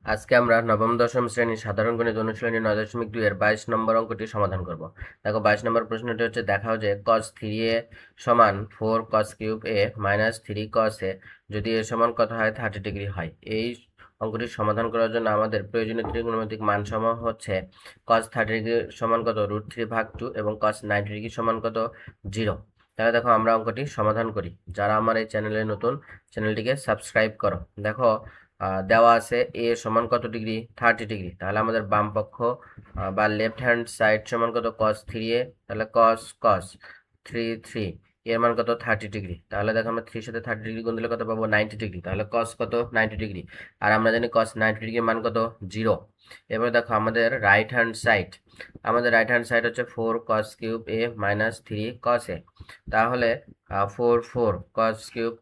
আজকে আমরা নবম দশম শ্রেণীর সাধারণ গণিত অনুশীলনী 9.2 এর 22 নম্বর অঙ্কটি সমাধান করব। দেখো 22 নম্বর প্রশ্নটি হচ্ছে, দেখাও যে cos 3a সমান 4 cos cube a minus 3 cos a যদি a সমান কত হয় 30 ডিগ্রি হয়। এই অঙ্কটি সমাধান করার জন্য আমাদের প্রয়োজনীয় ত্রিকোণমিতিক মানসমূহ হচ্ছে cos 30 ডিগ্রি সমান কত √3/2 এবং cos 90 ডিগ্রি সমান কত 0। তাহলে দেখো আমরা অঙ্কটি সমাধান করি। যারা আমার এই চ্যানেলে নতুন, চ্যানেলটিকে সাবস্ক্রাইব করো। দেখো দেওয়া আছে এ সমান কত ডিগ্রি 30 ডিগ্রি, তাহলে আমাদের বাম পক্ষ বা লেফট হ্যান্ড সাইড সমান কত cos 3a, তাহলে cos 3 এর মান কত 30 ডিগ্রি। তাহলে দেখো আমরা 3 সাথে 30 ডিগ্রি গুণ দিলে কত পাবো 90 ডিগ্রি, তাহলে cos কত 90 ডিগ্রি। আর আমরা জানি cos 90 ডিগ্রির মান কত 0। এবার দেখো আমাদের রাইট হ্যান্ড সাইড হচ্ছে 4 cos cube a minus 3 cos a। তাহলে 4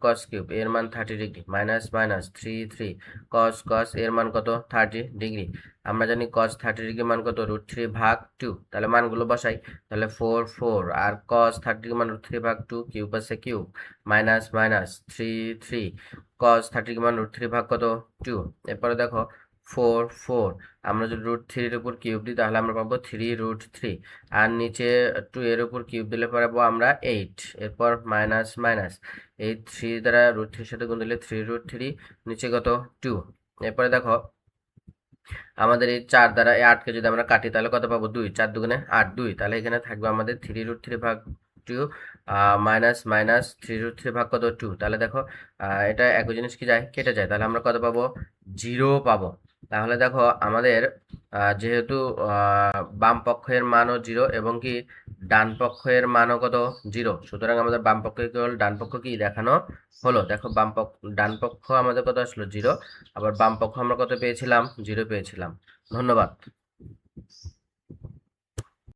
cos কিউব এর মান 30 ডিগ্রি মাইনাস 3 cos এর মান কত 30 ডিগ্রি। আমরা জানি cos 30 ডিগ্রি মান কত √3/2, তাহলে মানগুলো বসাই। তাহলে 4 আর cos 30 ডিগ্রি মান √3/2, কিউব আছে কিউব, মাইনাস 3 cos 30 ডিগ্রি মান √3 কত 2। এরপরে দেখো 4 আমরা যদি √3 উপর কিউব দিই তাহলে আমরা পাবো 3√3, আর নিচে 2 এর উপর কিউব দিলে পাবো আমরা 8। এরপর মাইনাস এই 3 দ্বারা √3 সাথে গুণ দিলে 3√3, নিচে কত 2। এরপরে দেখো আমাদের এই 4 দ্বারা এই 8কে যদি আমরা কাটি তাহলে কত পাবো 2, 4 দুগুণে 8 2, তাহলে এখানে থাকবে আমাদের 3√3/2 মাইনাস 3√3 কত 2। তাহলে দেখো এটা একই জিনিস কি যায় কেটে যায়, তাহলে আমরা কত পাবো 0 পাবো। তাহলে দেখো আমাদের যেহেতু বাম পক্ষের মানও 0 এবং কি ডান পক্ষের মানও কত 0, সুতরাং আমাদের বাম পক্ষে কেবল ডান পক্ষ কি দেখানো হলো। দেখো ডান পক্ষ আমাদের কত আসলো 0, আবার বাম পক্ষ আমরা কত পেয়েছিলাম 0 পেয়েছিলাম। ধন্যবাদ।